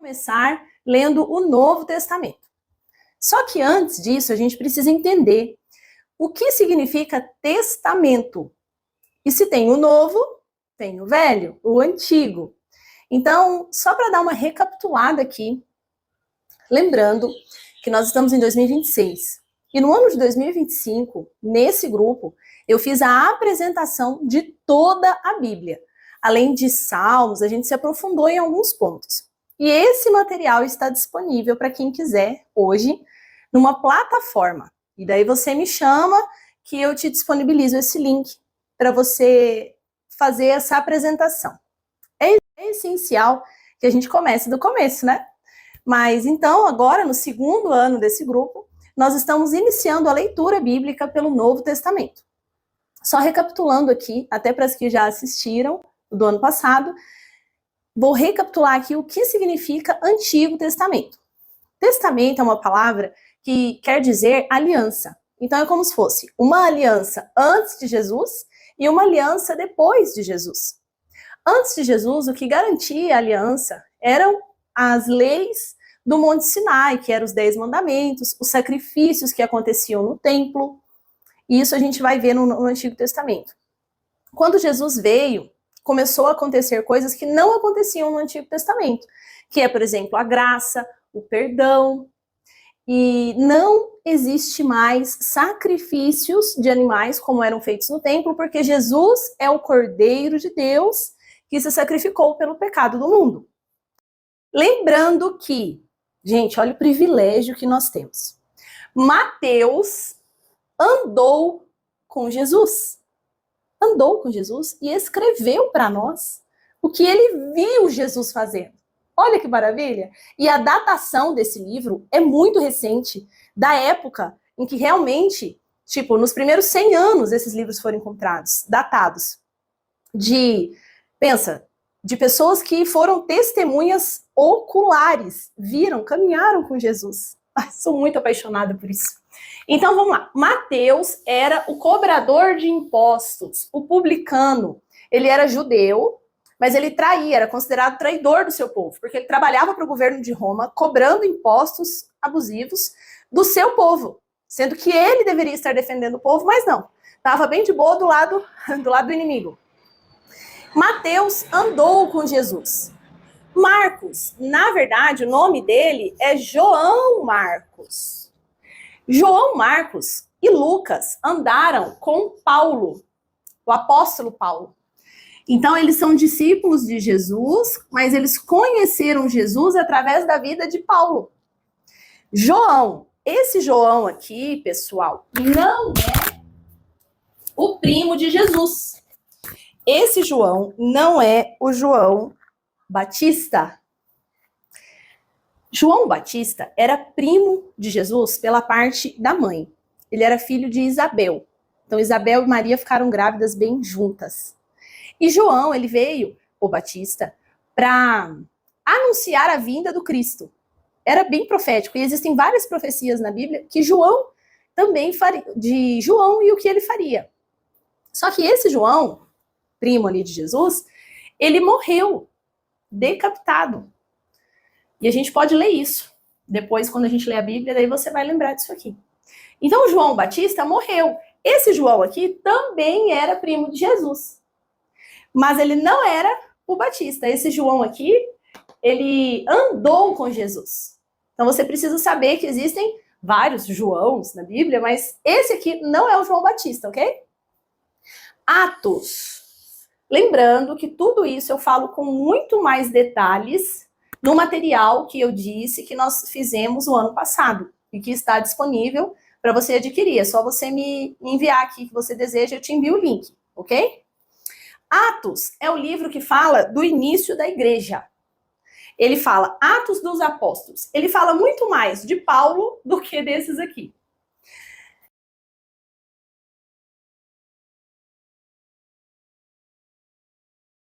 Começar lendo o Novo Testamento. Só que antes disso, a gente precisa entender o que significa testamento. E se tem o novo, tem o velho, o antigo. Então, só para dar uma recapitulada aqui, lembrando que nós estamos em 2026. E no ano de 2025, nesse grupo, eu fiz a apresentação de toda a Bíblia. Além de Salmos, a gente se aprofundou em alguns pontos. E esse material está disponível para quem quiser hoje numa plataforma. E daí você me chama que eu te disponibilizo esse link para você fazer essa apresentação. É essencial que a gente comece do começo, né? Mas então, agora, no segundo ano desse grupo, nós estamos iniciando a leitura bíblica pelo Novo Testamento. Só recapitulando aqui, até para as que já assistiram do ano passado, vou recapitular aqui o que significa Antigo Testamento. Testamento é uma palavra que quer dizer aliança. Então é como se fosse uma aliança antes de Jesus e uma aliança depois de Jesus. Antes de Jesus, o que garantia a aliança eram as leis do Monte Sinai, que eram os 10 mandamentos, os sacrifícios que aconteciam no templo. E isso a gente vai ver no Antigo Testamento. Quando Jesus veio, começou a acontecer coisas que não aconteciam no Antigo Testamento, que é, por exemplo, a graça, o perdão, e não existe mais sacrifícios de animais como eram feitos no templo, porque Jesus é o Cordeiro de Deus que se sacrificou pelo pecado do mundo. Lembrando que, gente, olha o privilégio que nós temos. Mateus andou com Jesus. Andou com Jesus e escreveu para nós o que ele viu Jesus fazendo. Olha que maravilha! E a datação desse livro é muito recente, da época em que realmente, nos primeiros 100 anos esses livros foram encontrados, datados. De pessoas que foram testemunhas oculares, viram, caminharam com Jesus. Sou muito apaixonada por isso. Então vamos lá. Mateus era o cobrador de impostos, o publicano. Ele era judeu, mas ele traía, era considerado traidor do seu povo, porque ele trabalhava para o governo de Roma, cobrando impostos abusivos do seu povo, sendo que ele deveria estar defendendo o povo, mas não. Estava bem de boa do lado do inimigo. Mateus andou com Jesus. Marcos, na verdade, o nome dele é João Marcos. João Marcos e Lucas andaram com Paulo, o apóstolo Paulo. Então, eles são discípulos de Jesus, mas eles conheceram Jesus através da vida de Paulo. João, esse João aqui, pessoal, não é o primo de Jesus. Esse João não é o João Batista. João Batista era primo de Jesus pela parte da mãe. Ele era filho de Isabel. Então, Isabel e Maria ficaram grávidas bem juntas. E João, ele veio, o Batista, para anunciar a vinda do Cristo. Era bem profético. E existem várias profecias na Bíblia que João também faria, de João e o que ele faria. Só que esse João, primo ali de Jesus, ele morreu decapitado. E a gente pode ler isso. Depois, quando a gente lê a Bíblia, daí você vai lembrar disso aqui. Então, João Batista morreu. Esse João aqui também era primo de Jesus. Mas ele não era o Batista. Esse João aqui, ele andou com Jesus. Então, você precisa saber que existem vários Joãos na Bíblia, mas esse aqui não é o João Batista, ok? Atos. Lembrando que tudo isso eu falo com muito mais detalhes no material que eu disse que nós fizemos o ano passado e que está disponível para você adquirir. É só você me enviar aqui que você deseja, eu te envio o link, ok? Atos é o livro que fala do início da igreja. Ele fala Atos dos Apóstolos. Ele fala muito mais de Paulo do que desses aqui.